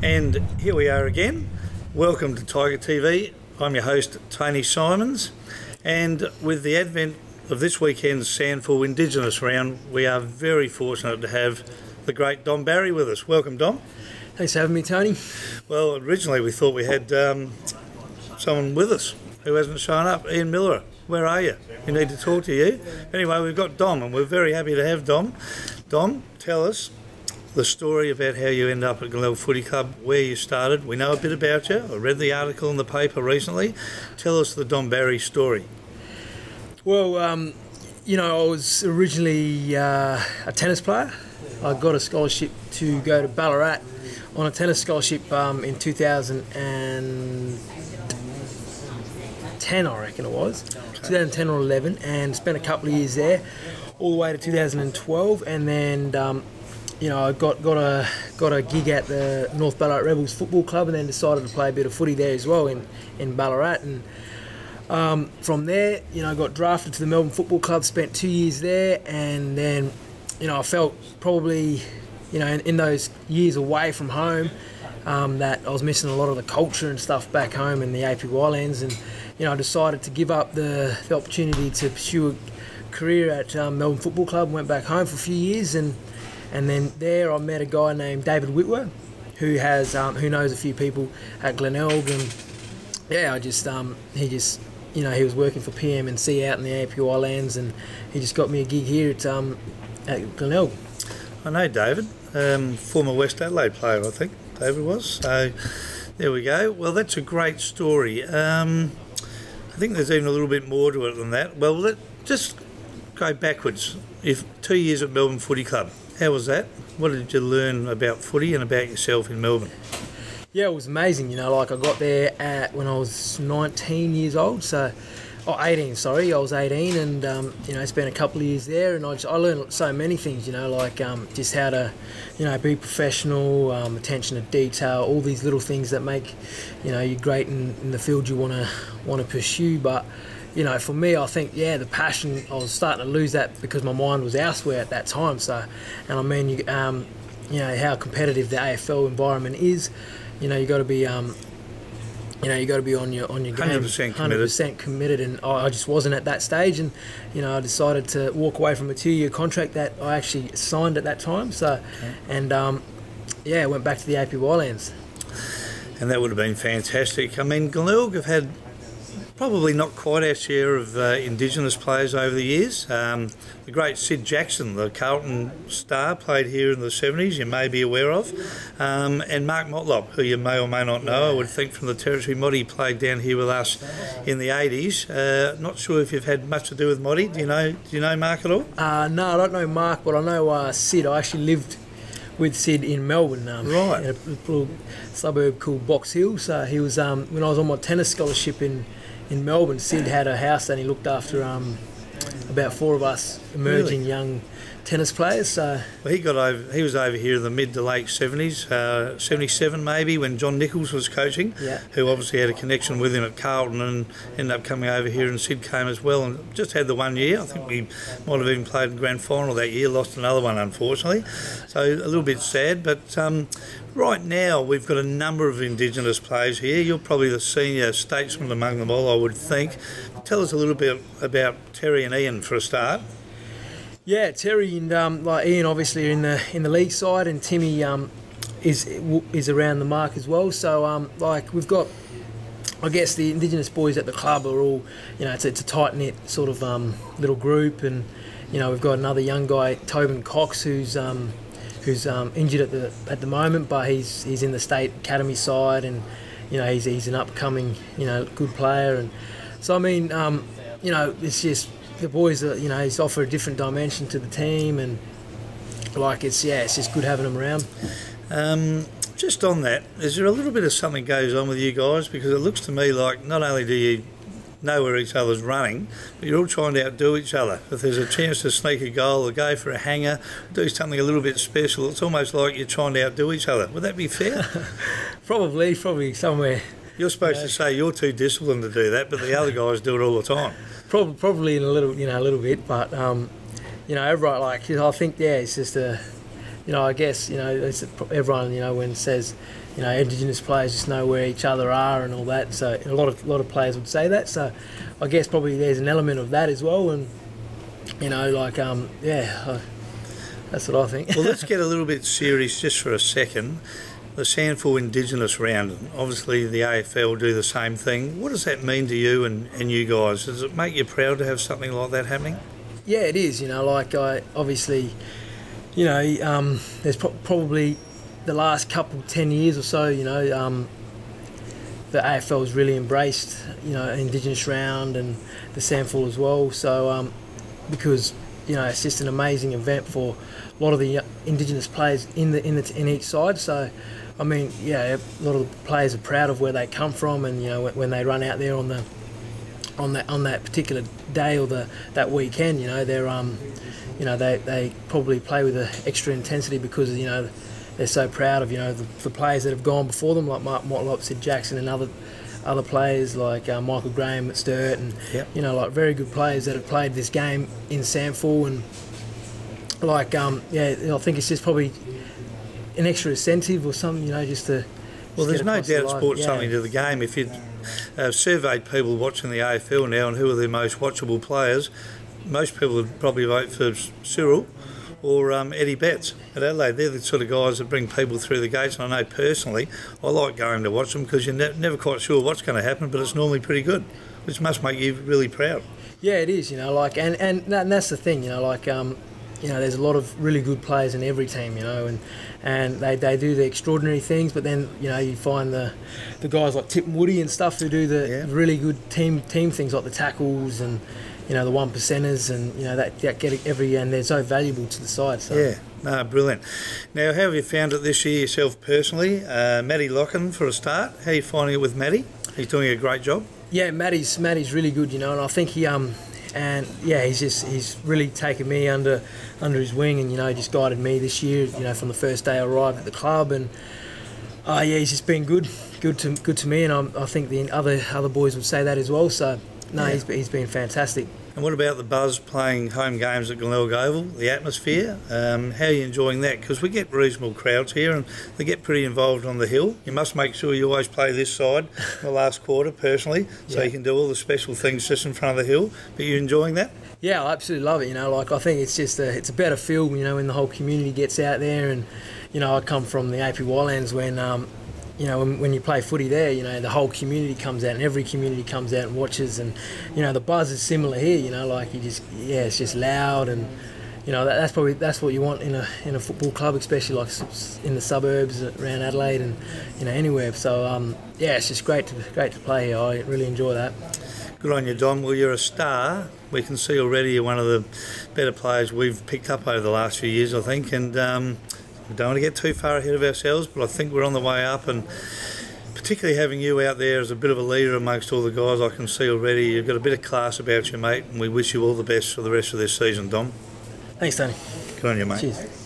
And here we are again. Welcome to Tiger TV. I'm your host, Tony Symonds. And with the advent of this weekend's SANFL Indigeneous Round, we are very fortunate to have the great Dom Barry with us. Welcome, Dom. Thanks for having me, Tony. Well, originally we thought we had someone with us who hasn't shown up. Ian Miller, where are you? We need to talk to you. Anyway, we've got Dom, and we're very happy to have Dom. Dom, tell us the story about how you end up at Glenelg Footy Club, where you started. We know a bit about you. I read the article in the paper recently. Tell us the Dom Barry story. Well, you know, I was originally a tennis player. I got a scholarship to go to Ballarat on a tennis scholarship in 2010, I reckon it was. 2010 or 11, and spent a couple of years there, all the way to 2012, and then you know, I got a gig at the North Ballarat Rebels Football Club, and then decided to play a bit of footy there as well in Ballarat. And from there, you know, I got drafted to the Melbourne Football Club, spent 2 years there, and then, you know, I felt probably, you know, in those years away from home, that I was missing a lot of the culture and stuff back home in the APY lands, and, you know, I decided to give up the opportunity to pursue a career at Melbourne Football Club, and went back home for a few years, and then there I met a guy named David Whitwer, who knows a few people at Glenelg, and yeah, he just you know, he was working for PM&C out in the APY lands, and he just got me a gig here at Glenelg. I know David, former West Adelaide player, I think David was. So there we go. Well, that's a great story. I think there's even a little bit more to it than that. Well, let's just go backwards. 2 years at Melbourne Footy Club, how was that? What did you learn about footy and about yourself in Melbourne? Yeah, it was amazing. You know, like I got there when I was 19 years old, 18, sorry. I was 18, and you know, spent a couple of years there, and I learned so many things. You know, like just how to, you know, be professional, attention to detail, all these little things that make, you know, you great in the field you want to pursue. But you know, for me, I think, yeah, the passion, I was starting to lose that because my mind was elsewhere at that time. So, and I mean, you know, how competitive the AFL environment is. You know, you got to be, you know, you got to be on your game, 100% committed, and I just wasn't at that stage, and you know, I decided to walk away from a 2-year contract that I actually signed at that time. So, okay. And yeah, went back to the APY lands. And that would have been fantastic. I mean, Glenelg have had probably not quite our share of Indigenous players over the years. The great Sid Jackson, the Carlton star, played here in the 70s, you may be aware of. And Mark Motlop, who you may or may not know, I would think from the Territory. Motti played down here with us in the 80s. Not sure if you've had much to do with Motti. Do you know Mark at all? No, I don't know Mark, but I know Sid. I actually lived with Sid in Melbourne, right, in a little suburb called Box Hill. So he was, when I was on my tennis scholarship in Melbourne, Sid had a house and he looked after about 4 of us emerging young tennis players. So well, he was over here in the mid to late 70s, 77 maybe, when John Nichols was coaching, yeah, who obviously had a connection with him at Carlton, and ended up coming over here, and Sid came as well, and just had the 1 year. I think we might have even played in the grand final that year, lost another one unfortunately, so a little bit sad. But right now we've got a number of Indigenous players here. You're probably the senior statesman among them all, I would think. Tell us a little bit about Terry and Ian for a start. Yeah, Terry and like Ian obviously are in the league side, and Timmy is around the mark as well. So like we've got, I guess the Indigenous boys at the club are all, you know, it's a tight knit sort of little group, and you know, we've got another young guy, Tobin Cox, who's injured at the moment, but he's in the state academy side, and you know, he's an upcoming, you know, good player. And so I mean, you know, it's just the boys are, you know, he's offered a different dimension to the team, and like it's just good having them around. Just on that, is there a little bit of something goes on with you guys? Because it looks to me like not only do you know where each other's running, but you're all trying to outdo each other. If there's a chance to sneak a goal or go for a hanger, do something a little bit special, it's almost like you're trying to outdo each other. Would that be fair? Probably somewhere. You're supposed to say you're too disciplined to do that, but the other guys do it all the time. Probably in a little bit, but you know, right? Like I think, yeah, it's just I guess, everyone, when it says, Indigenous players just know where each other are and all that. So a lot of players would say that. So I guess probably there's an element of that as well. And, that's what I think. Well, let's get a little bit serious just for a second. The SANFL Indigenous Round, obviously the AFL do the same thing. What does that mean to you and you guys? Does it make you proud to have something like that happening? Yeah, it is. Obviously, there's probably the last 10 years or so, the AFL's really embraced, Indigenous Round and the SANFL as well. So, because it's just an amazing event for a lot of the Indigenous players in each side. So, I mean, a lot of the players are proud of where they come from, and when they run out there on that particular day or that weekend, they're they probably play with an extra intensity because they're so proud of the players that have gone before them, like Sid Jackson and other players like Michael Graham at Sturt, and like very good players that have played this game in SANFL, and I think it's just probably an extra incentive or something, just to. Well, there's no doubt it's brought something to the game. If you surveyed people watching the AFL now and who are their most watchable players, most people would probably vote for Cyril or Eddie Betts at Adelaide. They're the sort of guys that bring people through the gates. And I know personally, I like going to watch them because you're never quite sure what's going to happen, but it's normally pretty good, which must make you really proud. Yeah, it is. And that's the thing. There's a lot of really good players in every team. And they do the extraordinary things, but then you find the guys like Tip and Woody and stuff who do the really good team things like the tackles and the one percenters, and that get and they're so valuable to the side. So. Yeah, no, brilliant. Now, how have you found it this year yourself personally? Matty Locken for a start. How are you finding it with Matty? He's doing a great job. Yeah, Matty's really good. And I think he's really taken me under his wing, and just guided me this year. From the first day I arrived at the club, and he's just been good to me, and I think the other boys would say that as well. So. No, he's been fantastic. And what about the buzz playing home games at Glenelg Oval, the atmosphere? How are you enjoying that? Because we get reasonable crowds here and they get pretty involved on the hill. You must make sure you always play this side the last quarter personally, so you can do all the special things just in front of the hill. But you enjoying that? Yeah, I absolutely love it. I think it's just it's a better feel, when the whole community gets out there. And, I come from the APY lands when... when you play footy there, the whole community comes out, and every community comes out and watches, and the buzz is similar here. It's just loud, and that's what you want in a football club, especially like in the suburbs around Adelaide and anywhere. So it's just great to play here. I really enjoy that. Good on you, Dom. Well, you're a star. We can see already you're one of the better players we've picked up over the last few years, I think, and. We don't want to get too far ahead of ourselves, but I think we're on the way up, and particularly having you out there as a bit of a leader amongst all the guys, I can see already you've got a bit of class about you, mate, and we wish you all the best for the rest of this season, Dom. Thanks, Tony. Good on you, mate. Cheers.